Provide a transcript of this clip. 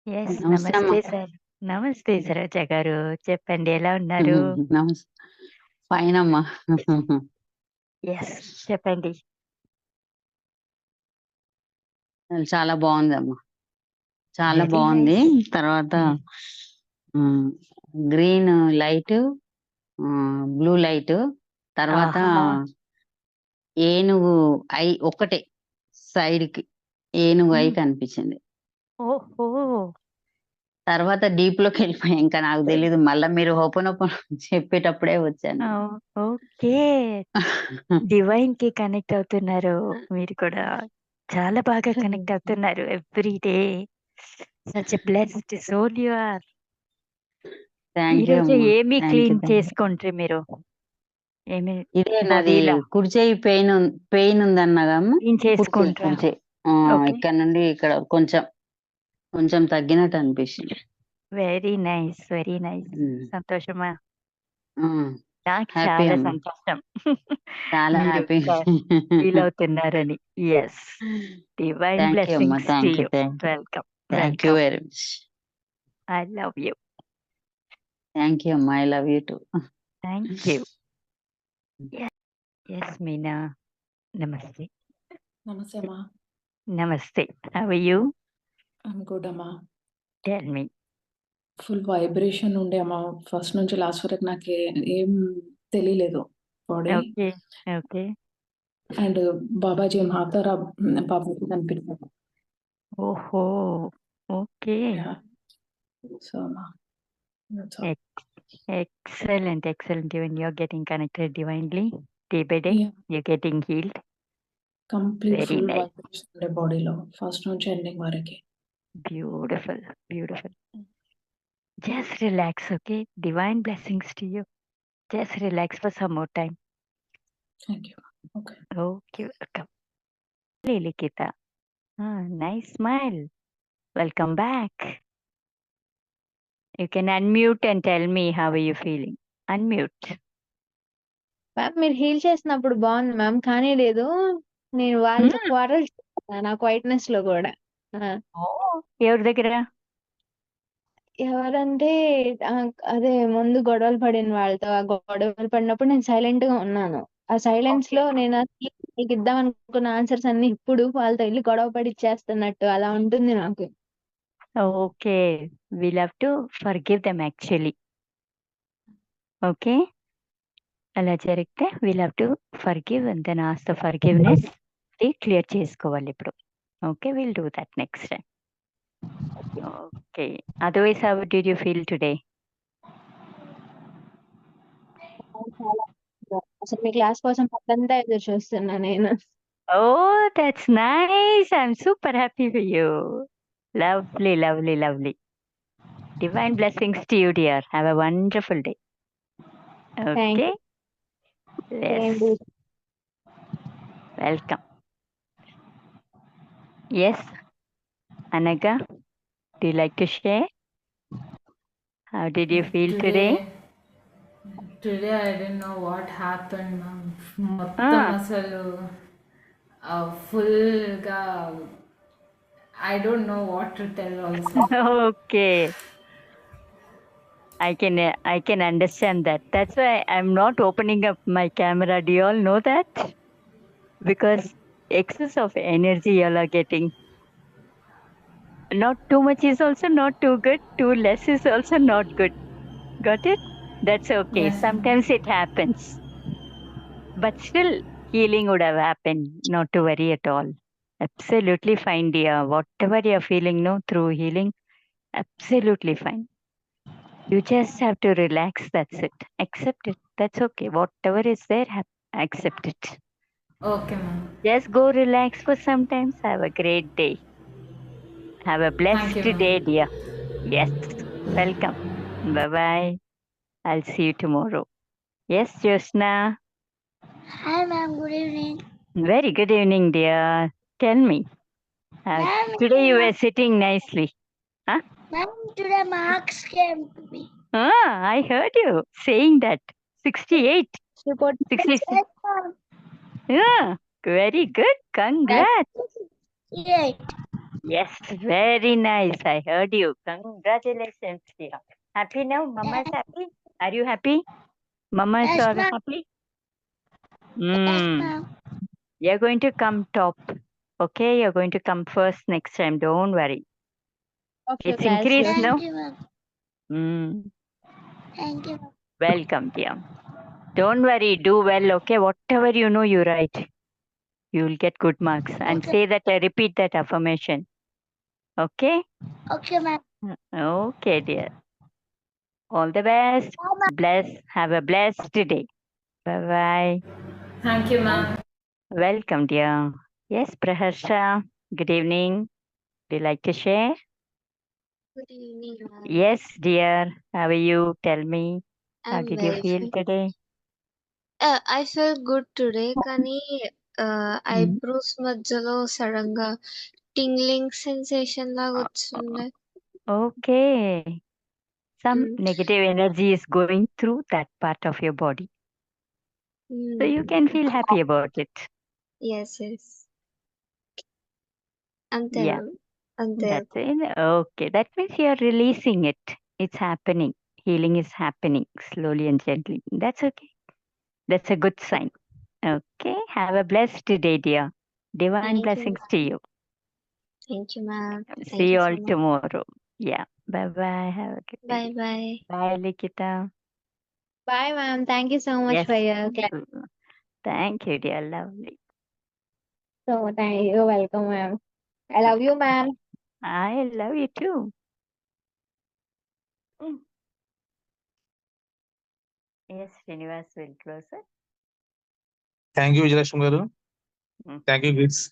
Yes. నమస్తే అమ్మా. నమస్తే సార్. నమస్తే సరోజ గారు. చెప్పండి ఎలా ఉన్నారు? నమస్తే. ఫైన్ అమ్మా. యెస్. చెప్పండి. చాలా బాగుందమ్మా. చాలా వెరీ బాగుంది. నైస్. తర్వాత హ్మ్. గ్రీన్ లైట్, బ్లూ లైట్, తర్వాత ఆహా! ఏనుగు ఐ ఒక్కటే సైడ్ కి ఏనుగు ఐ హ్మ్. కనిపించింది. ఓహో! తర్వాత డీప్ లోకి వెళ్ళిపోయా. ఇంకా నాకు తెలీదు. మళ్ళా మీరు ఓపెన్ చెప్పేటప్పుడే వచ్చాను. ఓకే. డివైన్‌కి కనెక్ట్ అవుతున్నారు మీరు కూడా. చాలా బాగా కనెక్ట్ అవుతున్నారు every day. Such a blessed soul you are. Thank you ఈరోజు అమ్మా. ఏమి థ్యాంక్ యూ. క్లీన్ చేసుకుంట్రి మీరు? ఏమి ఇదే నాది బాడీలో కుడి చేయి పెయిన్ ఉందన్నగా అమ్మ. క్లీన్ చేసుకుంట్రా? కుడి చేయి. ఓకే. ఇక్కడ నుండి ఇక్కడ కొంచెం కొంచెం తగ్గినట్టు అనిపిస్తుంది. Very nice. Very nice. సంతోషమా? నాకు హ్యాపీ చాలా అమ్మ. సంతోషం. చాలా మీరు హ్యాపీ. ఫీల్ అవుతున్నారని. యెస్. డివైన్ థ్యాంక్ యూ అమ్మ. Blessings to thank you. You. Welcome. Thank you welcome. Very much. I love you. Thank you అమ్మ. I love you too. Thank you. Yes Meena. నమస్తే. నమస్తే అమ్మా. నమస్తే. How are you? I'm good అమ్మా. Tell me. Full vibration ఉండే అమ్మా. First నుంచి last వరకు నాకు ఏం తెలియలేదు body. Okay. Okay. And Babaji మాతారా బాబాజీ కనిపించారు. ఓహో! ఓకే. యాహ్! సో అమ్మా. That's all. Excellent, excellent. When you're getting connected divinely, day by day, yeah! you're getting healed. Complete Very full nice. Vibration ఉండే బాడీలో ఫస్ట్ నుంచి ఎండింగ్ వరకి. Beautiful, beautiful. Just relax, okay? Divine blessings to you. Just relax for some more time. Thank you. Okay. Okay, welcome. Lilikita. Nice smile. Welcome back. You can unmute and tell me how are you feeling. Unmute. Ma'am మీరు heal చేసినప్పుడు బాగుంది ma'am. కానీ లేదు నేను వాళ్ళతో Hmm. క్వార్రల్ నాకు whiteness లో కూడా. Oh, ఎవరి దగ్గర? ఎవరంటే అదే ముందు గొడవలు పడిన వాళ్ళతో. ఆ గొడవలు పడినప్పుడు నేను సైలెంట్ గా ఉన్నాను. ఆ సైలెన్స్ Okay. లో నేను నీకు ఇద్దాం అనుకున్న ఆన్సర్స్ అన్ని ఇప్పుడు వాళ్ళతో వెళ్ళి గొడవ పడి ఇచ్చేస్తున్నట్టు అలా ఉంటుంది నాకు. Okay. We'll have to forgive them actually. Okay. అలా జరిగితే we'll have to forgive and then ask the forgiveness clear చేసుకోవాలి ఇప్పుడు. Okay. Will do that next time. Okay. Otherwise how did you feel today? అసలు మీ class కోసం పొద్దంతా ఎదురు చూస్తున్నా నేను. Oh! That's nice. I'm super happy for you. Lovely, lovely, lovely. Divine blessings to you dear. Have a wonderful day. Thank okay. You. Yes. Welcome. Yes. అనగా, do you like to share? How did you feel today? Today I didn't know what happened, ma'am. మొత్తం ఆ! అసలు ఫుల్గా I don't know what to tell also. Okay. I can understand that. That's why I'm not opening up my camera. Do you all know that? Because excess of energy you all are getting. Not too much is also not too good. Too less is also not good. Got it? That's okay. Yes, ma'am. Sometimes it happens. But still, healing would have happened. Not to worry at all. Absolutely fine, dear. Whatever you're feeling, no, through healing, absolutely fine. You just have to relax. That's it. Accept it. That's okay. Whatever is there, accept it. Okay, ma'am. Just go relax for some time. Have a great day. Have a blessed Thank you, ma'am. day, dear. Yes. Welcome. Bye bye. I'll see you tomorrow. Yes, Jyotsna. Hi, ma'am. Good evening. Very good evening, dear. Tell me. Ma'am, Today you were sitting nicely. ma'am, today marks came to me. I heard you saying that. 68. Report 66. Yes, ma'am. Yeah. Very good. Congrats. 98. Yes, very nice. I heard you. Congratulations, dear. Happy now? Mama is happy? Are you happy? Mama is Yes, all ma'am. happy? Yes, Mm. ma'am. You're going to come top. Okay, you're going to come first next time. Don't worry. Of your It's class, increased sir. now. Thank you, ma'am. Mm. Thank you, ma'am. Welcome, dear. Don't worry. Do well. Okay, whatever you know, you write. You will get good marks. And Okay. say that. Repeat that affirmation. Okay. Okay, ma'am. Okay, dear. All the best. Bye, ma'am. Bless. Have a blessed day. Bye bye. Thank you, ma'am. Welcome, dear. Yes, Praharsha. Good evening. Do you like to share? Good evening, ma'am. Yes, dear. How are you? Tell me. How I'm did you very feel fine. today? I felt good today, కానీ eyebrows మధ్యలో sudden గా tingling sensation లాగా వచ్చిండే. Okay. Some Mm. negative energy is going through that part of your body. So you can feel happy about it. Yes yes అంతే Yeah. ma'am. అంతే. That's it. Okay. That means you're releasing it. It's happening. Healing is happening slowly and gently. That's okay. That's a good sign. Okay. Have a blessed day, dear. Divine Thank you, blessings to you. Thank you ma'am. See you all tomorrow. Yeah. Bye bye. Have a good day. Bye bye. Bye, Likita. Bye, ma'am. Thank you so much Yes. for your class. Thank you, dear. Lovely. So, you're welcome, ma'am. I love you, ma'am. I love you too. Yes, Srinivas will close it. Thank you Vijayalakshmi గారు. Mm. Thank you గిడ్స్.